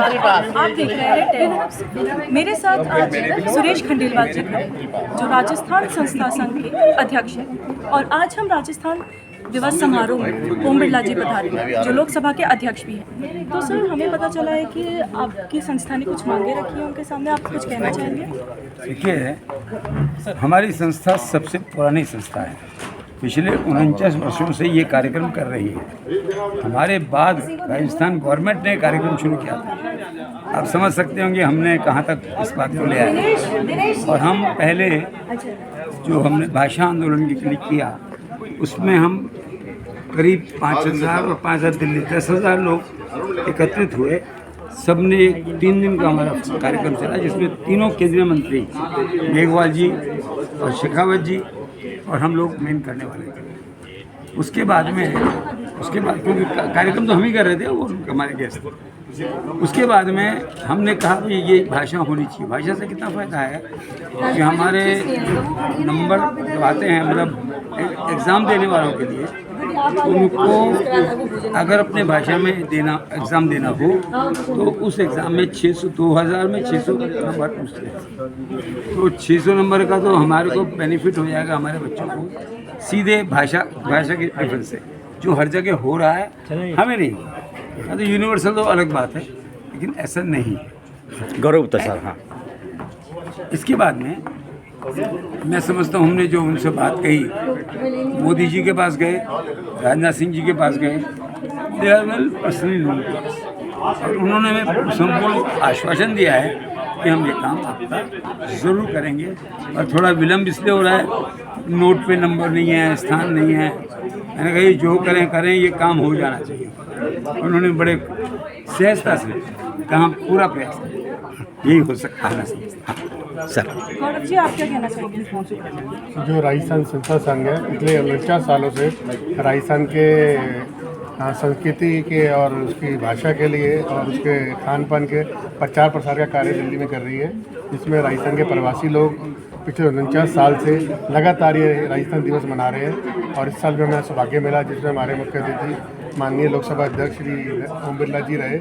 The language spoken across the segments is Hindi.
आप देख रहे हैं 10 Hubs। मेरे साथ आज सुरेश खंडेलवाल जी खड़े हैं, जो राजस्थान संस्था संघ के अध्यक्ष हैं, और आज हम राजस्थान दिवस समारोह में ओम बिरला जी पधारे हैं, जो लोकसभा के अध्यक्ष भी हैं। तो सर, हमें पता चला है कि आपकी संस्था ने कुछ मांगे रखी हैं उनके सामने, आप कुछ कहना चाहेंगे? देखिए, हमारी संस्था सबसे पुरानी संस्था है, पिछले 49 वर्षों से ये कार्यक्रम कर रही है। हमारे बाद राजस्थान गवर्नमेंट ने कार्यक्रम शुरू किया था। आप समझ सकते होंगे हमने कहाँ तक इस बात को ले आए। और हम पहले जो हमने भाषा आंदोलन के लिए किया, उसमें हम करीब 5,000 और 5,000 दिल्ली 10,000 लोग एकत्रित हुए। सब ने 3 दिन का हमारा कार्यक्रम चला, जिसमें तीनों केंद्रीय मंत्री मेघवाल जी और शेखावत जी और हम लोग मेन करने वाले थे। उसके बाद क्योंकि कार्यक्रम तो हम ही कर रहे थे, वो हमारे गेस्ट थे। उसके बाद में हमने कहा कि ये भाषा होनी चाहिए। भाषा से कितना फ़ायदा है कि हमारे नंबर जो आते हैं, मतलब एग्ज़ाम देने वालों के लिए, उनको अगर अपने भाषा में एग्ज़ाम देना हो तो उस एग्ज़ाम में 2000 में 600 नंबर पूछते हैं। तो 600 नंबर का तो हमारे को बेनिफिट हो जाएगा, हमारे बच्चों को सीधे भाषा के प्रेफरेंस से, जो हर जगह हो रहा है, हमें नहीं। तो यूनिवर्सल तो अलग बात है, लेकिन ऐसा नहीं है। गौरव होता सर। हाँ, इसके बाद में मैं समझता हूँ हमने जो उनसे बात कही, मोदी जी के पास गए, राजनाथ सिंह जी के पास गए, they are well personally known, और उन्होंने हमें संपूर्ण आश्वासन दिया है कि हम ये काम आपका ज़रूर करेंगे। और थोड़ा विलम्ब इसलिए हो रहा है, नोट पे नंबर नहीं है, स्थान नहीं है। मैंने कहा जो करें ये काम हो जाना चाहिए। उन्होंने बड़े सहजता से कहा पूरा प्रयास करें, यही हो सकता है सर। गौरव जी, आप क्या कहना चाहेंगे? जो राजस्थान संस्था संघ है, पिछले 49 सालों से राजस्थान के संस्कृति के और उसकी भाषा के लिए और उसके खान पान के प्रचार प्रसार का कार्य दिल्ली में कर रही है, जिसमें राजस्थान के प्रवासी लोग पिछले 49 साल से लगातार ये राजस्थान दिवस मना रहे हैं। और इस साल भी हमें सौभाग्य मिला, जिसमें हमारे मुख्य अतिथि माननीय लोकसभा अध्यक्ष श्री ओम बिरला जी रहे।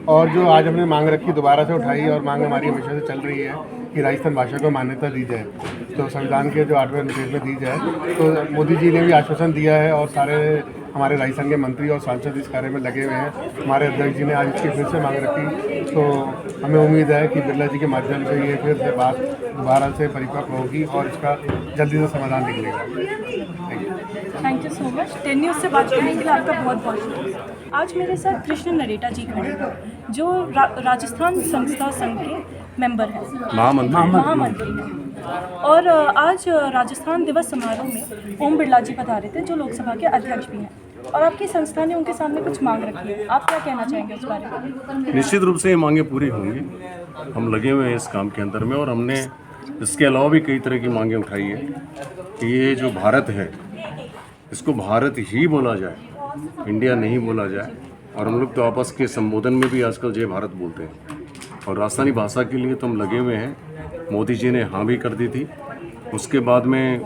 और जो आज हमने मांग रखी, दोबारा से उठाई, और मांग हमारी हमेशा से चल रही है कि राजस्थान भाषा को मान्यता दी जाए, तो संविधान के जो 8वें अनुच्छेद में दी जाए। तो मोदी जी ने भी आश्वासन दिया है, और सारे हमारे राजस्थान के मंत्री और सांसद इस कार्य में लगे हुए हैं। हमारे अध्यक्ष जी ने आज इसकी फिर से मांग रखी, तो हमें उम्मीद है कि बिरला जी के माध्यम से ये फिर से बात दोबारा से परिपक्व होगी और इसका जल्दी से समाधान निकलेगा। Thank you so much. 10 news से बात करने के लिए आपका बहुत बहुत शुक्रिया। आज मेरे साथ कृष्ण नरेटा जी खड़े हैं, जो राजस्थान संस्था संघ के मेंबर हैं, महामंत्री हैं। और आज राजस्थान दिवस समारोह में ओम बिरला जी पधारे थे, जो लोकसभा के अध्यक्ष भी हैं, और आपकी संस्था ने उनके सामने कुछ मांग रखी है। आप क्या कहना चाहेंगे उस बारे में? निश्चित रूप से ये मांगे पूरी होंगी। हम लगे हुए हैं इस काम के अंदर में, और हमने इसके अलावा भी कई तरह की मांगें उठाई है कि ये जो भारत है, इसको भारत ही बोला जाए, इंडिया नहीं बोला जाए। और हम लोग तो आपस के संबोधन में भी आजकल जय भारत बोलते हैं, और राजस्थानी भाषा के लिए तो हम लगे हुए हैं। मोदी जी ने हाँ भी कर दी थी, उसके बाद में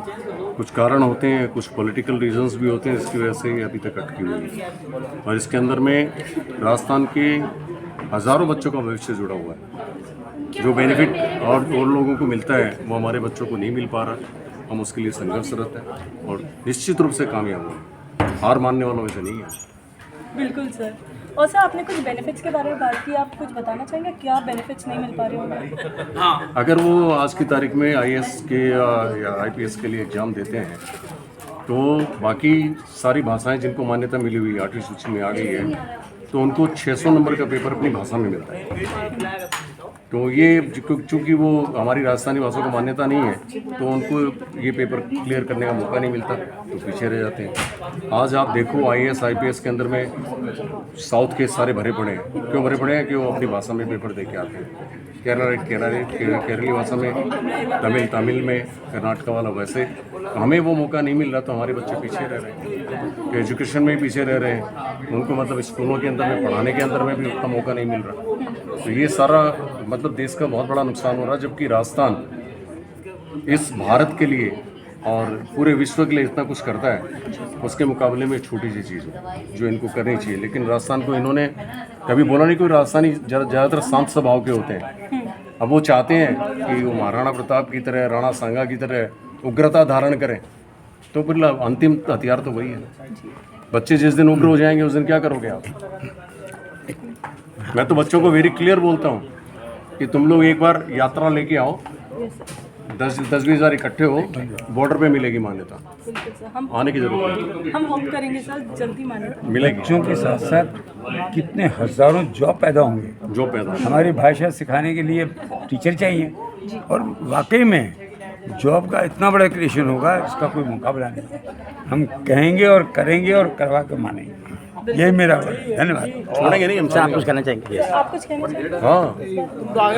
कुछ कारण होते हैं, कुछ पॉलिटिकल रीजंस भी होते हैं, इसकी वजह से ये अभी तक अटकी हुई है। और इसके अंदर में राजस्थान के हज़ारों बच्चों का भविष्य जुड़ा हुआ है। जो बेनिफिट और लोगों को मिलता है, वो हमारे बच्चों को नहीं मिल पा रहा। हम उसके लिए संघर्षरत हैं और निश्चित रूप से कामयाब होंगे। हार मानने वालों में से नहीं है। बिल्कुल सर। और सर, आपने कुछ बेनिफिट्स के बारे में बात की, आप कुछ बताना चाहेंगे? क्या बेनिफिट्स नहीं मिल पा रहे होंगे? अगर वो आज की तारीख में IAS के या IPS के लिए एग्ज़ाम देते हैं, तो बाकी सारी भाषाएं जिनको मान्यता मिली हुई 8वीं सूची में आ गई है, तो उनको 600 नंबर का पेपर अपनी भाषा में मिलता है। तो ये चूँकि वो हमारी राजस्थानी भाषा को मान्यता नहीं है, तो उनको ये पेपर क्लियर करने का मौका नहीं मिलता, तो पीछे रह जाते हैं। आज आप देखो IAS IPS के अंदर में साउथ के सारे भरे पड़े हैं। क्यों भरे पड़े हैं? कि वो अपनी भाषा में पेपर दे के आते हैं। केरली भाषा में, तमिल में, कर्नाटका वाला वैसे। तो हमें वो मौका नहीं मिल रहा, तो हमारे बच्चे पीछे रह रहे हैं। एजुकेशन में भी पीछे रह रहे हैं, उनको मतलब स्कूलों के अंदर में पढ़ाने के अंदर में भी उतना मौका नहीं मिल रहा। तो ये सारा मतलब देश का बहुत बड़ा नुकसान हो रहा है, जबकि राजस्थान इस भारत के लिए और पूरे विश्व के लिए इतना कुछ करता है, उसके मुकाबले में छोटी सी चीज़ हो जो इनको करनी चाहिए। लेकिन राजस्थान को इन्होंने कभी बोला नहीं, कोई राजस्थानी ज़्यादातर शांत स्वभाव के होते हैं। अब वो चाहते हैं कि वो महाराणा प्रताप की तरह, राणा सांगा की तरह उग्रता धारण करें, तो फिर अंतिम हथियार तो वही है ना। बच्चे जिस दिन उग्र हो जाएंगे उस दिन क्या करोगे आप? मैं तो बच्चों को वेरी क्लियर बोलता हूँ कि तुम लोग एक बार यात्रा लेके आओ, 10-20 हज़ार इकट्ठे हो, बॉर्डर पे मिलेगी मान्यता। बिल्कुल सर, हम आने की जरूरत नहीं, हम होप करेंगे सर जल्दी माने। मिलेगी। बच्चों के साथ साथ कितने हजारों जॉब पैदा होंगे। जो पैदा हमारी भाषा सिखाने के लिए टीचर चाहिए, और वाकई में जॉब का इतना बड़ा क्रिएशन होगा, इसका कोई मुकाबला नहीं। हम कहेंगे और करेंगे और करवा के मानेंगे। यही मेरा वर्ड। धन्यवाद। छोड़ेंगे नहीं सर, आप हम। कुछ कहना चाहेंगे? आप कुछ कहना चाहिए? हाँ,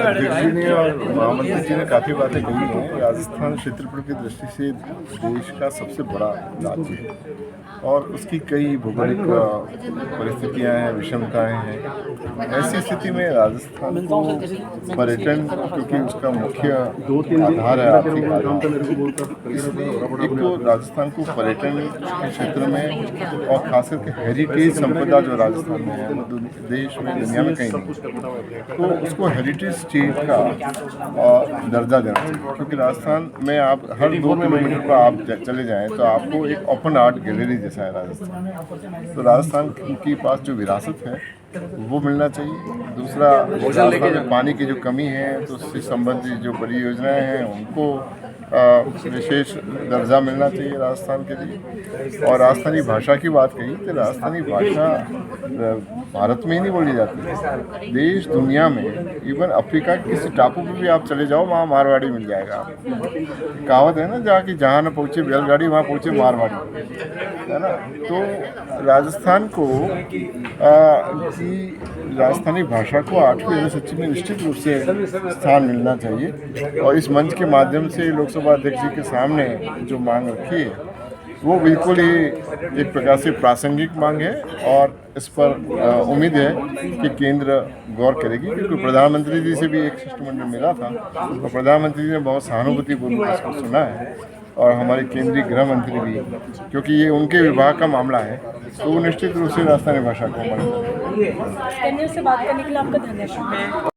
अध्यक्ष जी ने और महामंत्री जी ने काफ़ी बातें कही हैं। राजस्थान क्षेत्रफल की दृष्टि से देश का सबसे बड़ा राज्य है और उसकी कई भौगोलिक परिस्थितियां हैं, विषमताएं हैं। ऐसी स्थिति में राजस्थान को पर्यटन, क्योंकि उसका मुख्य आधार है आर्थिक आधार, इसलिए एक तो राजस्थान को पर्यटन के क्षेत्र में और खास करके हेरिटेज संपदा जो राजस्थान में है, वो देश में, दुनिया में कहीं नहीं, तो उसको हेरिटेज स्टेट का दर्जा देना चाहिए। क्योंकि राजस्थान में आप हर 2 किलोमीटर पर आप चले जाएं तो आपको एक ओपन आर्ट गैलरी जैसा है राजस्थान। तो राजस्थान के पास जो विरासत है वो मिलना चाहिए। दूसरा, राजस्थान में पानी की जो कमी है तो उससे संबंधित जो परियोजनाएं हैं उनको विशेष दर्जा मिलना चाहिए राजस्थान के लिए। और राजस्थानी भाषा की बात कही तो राजस्थानी भाषा भारत में ही नहीं बोली जाती, देश दुनिया में, इवन अफ्रीका के किसी टापू पे भी आप चले जाओ वहाँ मारवाड़ी मिल जाएगा आपको। कहावत है ना, जहाँ न पहुँचे बैलगाड़ी वहाँ पहुँचे मारवाड़ी, है ना। तो राजस्थान को की राजस्थानी भाषा को 8वीं अनुसूची में निश्चित रूप से स्थान मिलना चाहिए। और इस मंच के माध्यम से लोकसभा अध्यक्ष जी के सामने जो मांग रखी है वो बिल्कुल ही एक प्रकार से प्रासंगिक मांग है और इस पर उम्मीद है कि केंद्र गौर करेगी। क्योंकि प्रधानमंत्री जी से भी एक शिष्टमंडल मिला था और प्रधानमंत्री जी ने बहुत सहानुभूतिपूर्वक इसको सुना है, और हमारे केंद्रीय गृह मंत्री भी, क्योंकि ये उनके विभाग का मामला है, तो वो निश्चित रूप से राजस्थानी भाषा को मानेंगे। टेन्योर से बात करने के लिए आपका धन्यवाद।